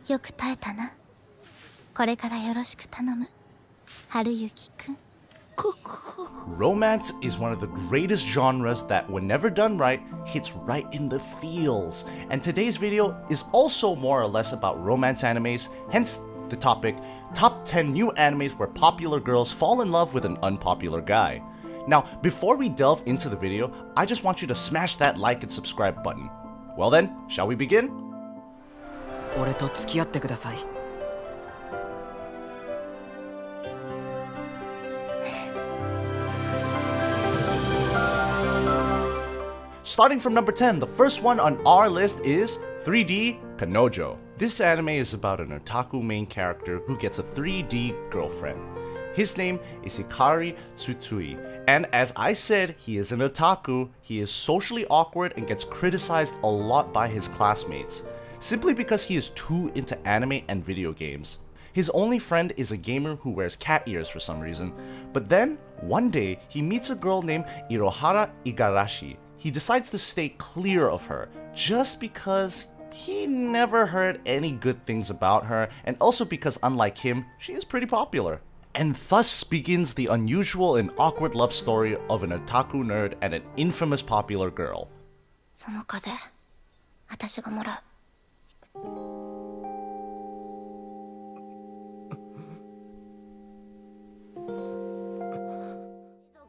よく耐えたな。これからよろしく頼む、春雪くん。Romance is one of the greatest genres that, when never done right, hits right in the feels. And today's video is also more or less about romance animes, hence the topic, top 10 new animes where popular girls fall in love with an unpopular guy. Now, before we delve into the video, I just want you to smash that like and subscribe button. Well then, shall we begin? 俺と付き合ってください。Starting from number 10, the first one on our list is 3D Kanojo. This anime is about an otaku main character who gets a 3D girlfriend. His name is Hikari Tsutsui, and as I said, he is an otaku. He is socially awkward and gets criticized a lot by his classmates, simply because he is too into anime and video games. His only friend is a gamer who wears cat ears for some reason, but then, one day, he meets a girl named Irohara Igarashi. He decides to stay clear of her, just because he never heard any good things about her, and also because, unlike him, she is pretty popular. And thus begins the unusual and awkward love story of an otaku nerd and an infamous popular girl. その風、私がもらう。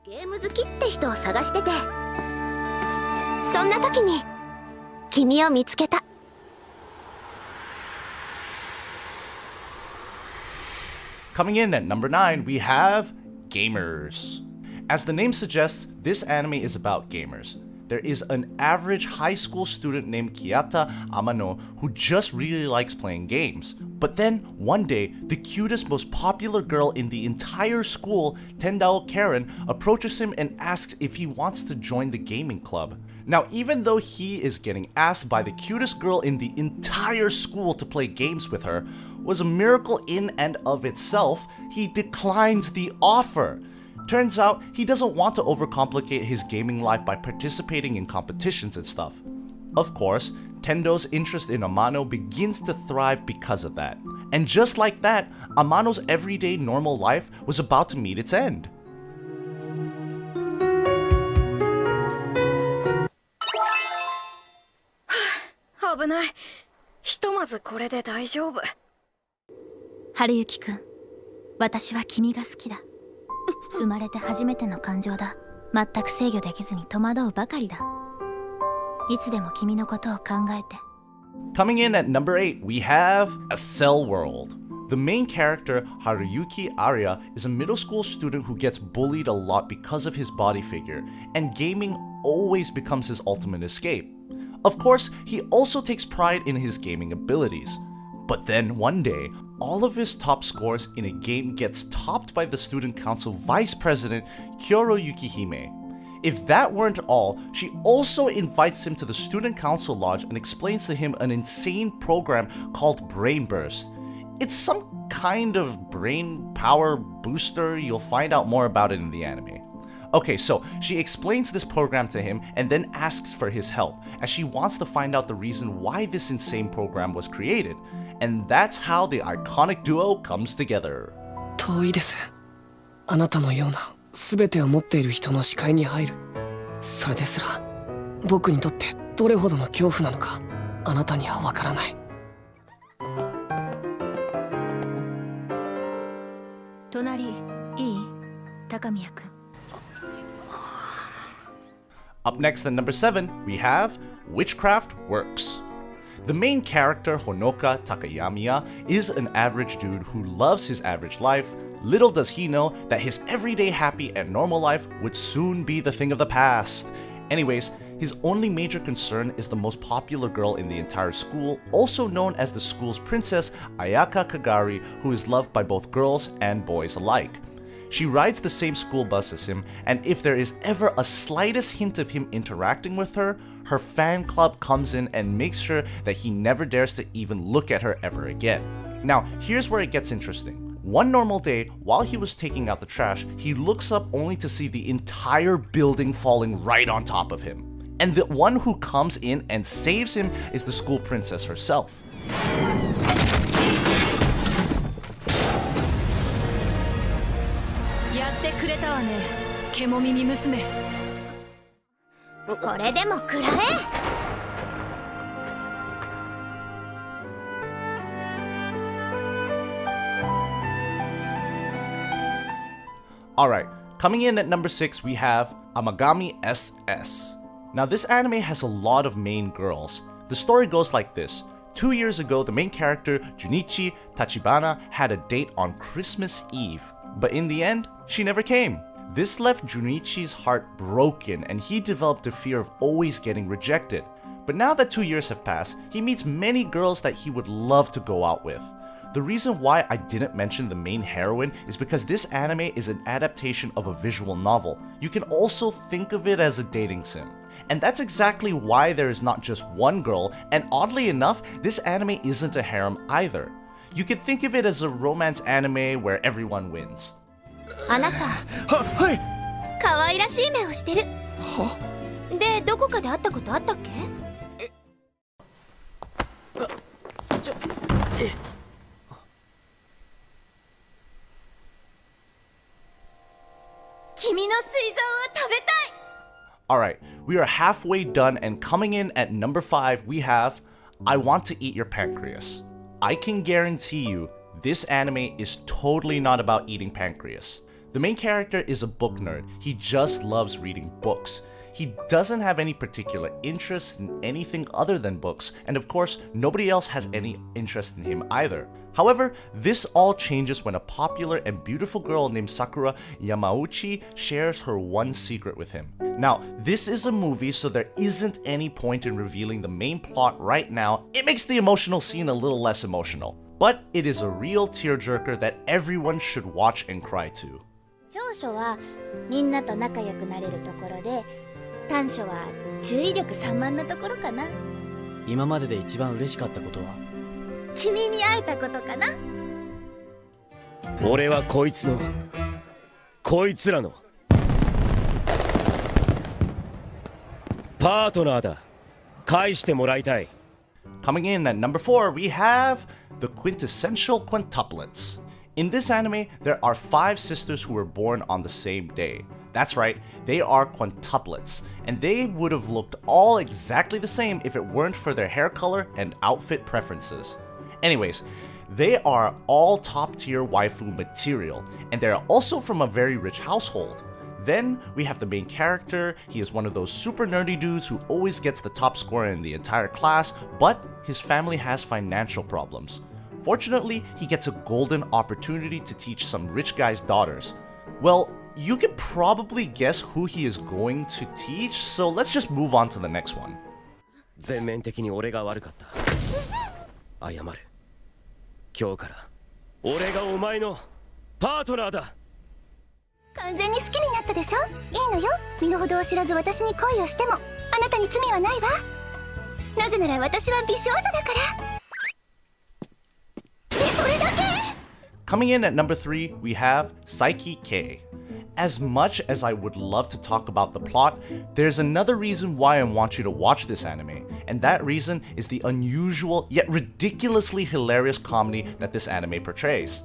ゲーム好きって人を探してて、そんな時に君を見つけた。Coming in at number 9, we have Gamers. As the name suggests, this anime is about gamers. There is an average high school student named Kiyata Amano who just really likes playing games. But then, one day, the cutest, most popular girl in the entire school, Tendao Karen, approaches him and asks if he wants to join the gaming club. Now, even though he is getting asked by the cutest girl in the entire school to play games with her, was a miracle in and of itself, he declines the offer. Turns out, he doesn't want to overcomplicate his gaming life by participating in competitions and stuff. Of course, Tendo's interest in Amano begins to thrive because of that. And just like that, Amano's everyday normal life was about to meet its end. 危ない。ひとまずこれで大丈夫。春雪くん、私は君が好きだ。生まれて初めての感情だ。全く制御できずに戸惑うばかりだ。いつでも君のことを考えて。Coming in at number 8, we have A Cell World. The main character, Haruyuki Arya, is a middle school student who gets bullied a lot because of his body figure, and gaming always becomes his ultimate escape. Of course, he also takes pride in his gaming abilities. But then one day, all of his top scores in a game gets topped by the student council vice president, Kyoro Yukihime. If that weren't all, she also invites him to the student council lodge and explains to him an insane program called Brain Burst. It's some kind of brain power booster. You'll find out more about it in the anime. Okay, so she explains this program to him and then asks for his help, as she wants to find out the reason why this insane program was created. And that's how the iconic duo comes together. 遠いです。あなたのような全てを持っている人の視界に入る。それですら僕にとってどれほどの恐怖なのか、あなたにはわからない。隣いい？高宮くん。Up next at number 7, we have Witchcraft Works. The main character, Honoka Takayamiya, is an average dude who loves his average life. Little does he know that his everyday happy and normal life would soon be the thing of the past. Anyways, his only major concern is the most popular girl in the entire school, also known as the school's princess, Ayaka Kagari, who is loved by both girls and boys alike. She rides the same school bus as him, and if there is ever a slightest hint of him interacting with her, her fan club comes in and makes sure that he never dares to even look at her ever again. Now, here's where it gets interesting. One normal day, while he was taking out the trash, he looks up only to see the entire building falling right on top of him. And the one who comes in and saves him is the school princess herself. やってくれたわね、獣耳娘。これでも食らえ。Alright, coming in at number 6 we have Amagami SS. Now this anime has a lot of main girls. The story goes like this. 2 years ago, the main character, Junichi Tachibana, had a date on Christmas Eve. But in the end, she never came. This left Junichi's heart broken and he developed a fear of always getting rejected. But now that 2 years have passed, he meets many girls that he would love to go out with. The reason why I didn't mention the main heroine is because this anime is an adaptation of a visual novel. You can also think of it as a dating sim. And that's exactly why there is not just one girl, and oddly enough, this anime isn't a harem either. You could think of it as a romance anime where everyone wins. あなた、はい。可愛らしい目をしてる。は？で、どこかで会ったことあったっけ？君の膵臓を食べたい。 Alright, we are halfway done, and coming in at number 5 we have I Want to Eat Your Pancreas. I can guarantee you, this anime is totally not about eating pancreas. The main character is a book nerd. He just loves reading books. He doesn't have any particular interest in anything other than books, and of course, nobody else has any interest in him either. However, this all changes when a popular and beautiful girl named Sakura Yamauchi shares her one secret with him. Now, this is a movie, so there isn't any point in revealing the main plot right now. It makes the emotional scene a little less emotional. But it is a real tearjerker that everyone should watch and cry to. 長所はみんなと仲良くなれるところで、短所は注意力散漫なところかな。今までで一番嬉しかったことは？君に会えたことかな。俺はこいつらのパートナーだ。返してもらいたい。 Coming in at number 4, we have the quintessential quintuplets. In this anime, there are 5 sisters who were born on the same day. That's right, they are quintuplets, and they would have looked all exactly the same if it weren't for their hair color and outfit preferences. Anyways, they are all top-tier waifu material, and they're also from a very rich household. Then we have the main character. He is one of those super nerdy dudes who always gets the top score in the entire class, but his family has financial problems. Fortunately, he gets a golden opportunity to teach some rich guy's daughters. Well, you could probably guess who he is going to teach, so let's just move on to the next one. 全面的に俺が悪かった。謝る。今日から俺がお前のパートナーだ。完全に好きになったでしょ。いいのよ。身の程を知らず私に恋をしてもあなたに罪はないわ。なぜなら私は美少女だから。で、それだけ。 Coming in at number 3, we have Saiki K. As much as I would love to talk about the plot, there's another reason why I want you to watch this anime, and that reason is the unusual yet ridiculously hilarious comedy that this anime portrays.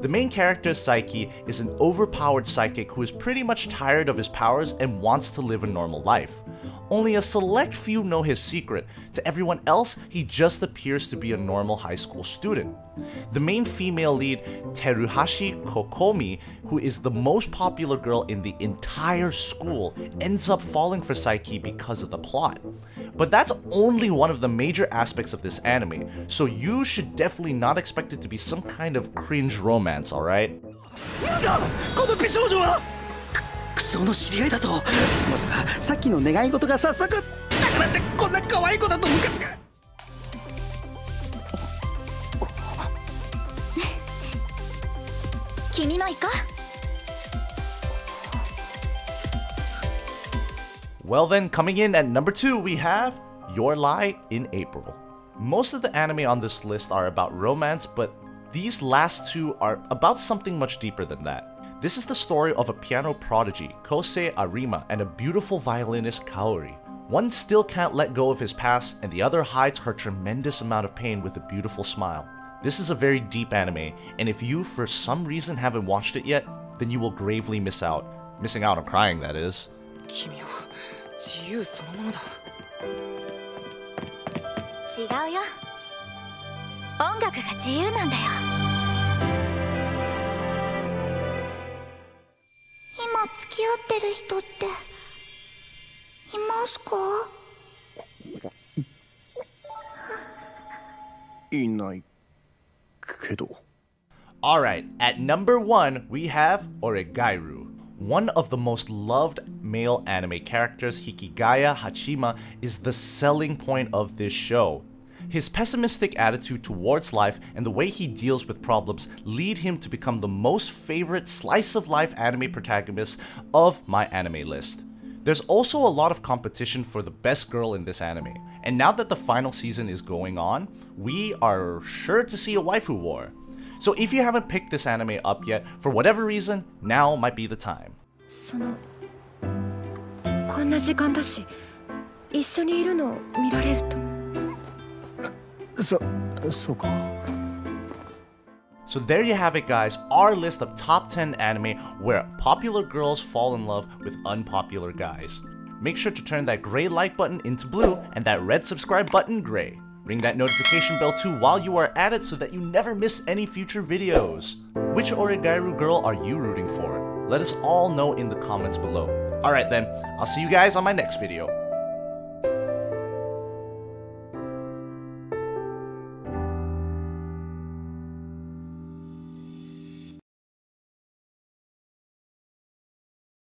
The main character, Saiki, is an overpowered psychic who is pretty much tired of his powers and wants to live a normal life. Only a select few know his secret. To everyone else, he just appears to be a normal high school student. The main female lead, Teruhashi Kokomi, who is the most popular girl in the entire school, ends up falling for Saiki because of the plot. But that's only one of the major aspects of this anime, so you should definitely not expect it to be some kind of cringe romance, alright? この美少女はクソの知り合いだと。まさかさっきの願い事が早速だからってこんな可愛い子だとムカつく。君も行こう。 Well then, coming in at number 2, we have Your Lie in April. Most of the anime on this list are about romance, but these last 2 are about something much deeper than that. This is the story of a piano prodigy, Kosei Arima, and a beautiful violinist, Kaori. One still can't let go of his past, and the other hides her tremendous amount of pain with a beautiful smile. This is a very deep anime, and if you for some reason haven't watched it yet, then you will gravely miss out. Missing out on crying, that is. 君は自由そのものだ。違うよ。音楽が自由なんだよ。今付き合ってる人っていますか？いないけど。 Alright, at number 1, we have Oregairu. One of the most loved male anime characters, Hikigaya Hachima, is the selling point of this show. His pessimistic attitude towards life and the way he deals with problems lead him to become the most favorite slice-of-life anime protagonist of my anime list. There's also a lot of competition for the best girl in this anime, and now that the final season is going on, we are sure to see a waifu war. So if you haven't picked this anime up yet, for whatever reason, now might be the time. こんな時間だし一緒にいるの見られると。そうか。 So there you have it, guys, our list of top 10 anime where popular girls fall in love with unpopular guys. Make sure to turn that gray like button into blue and that red subscribe button gray. Ring that notification bell too while you are at it so that you never miss any future videos. Which Oregairu girl are you rooting for? Let us all know in the comments below. Alright then, I'll see you guys on my next video.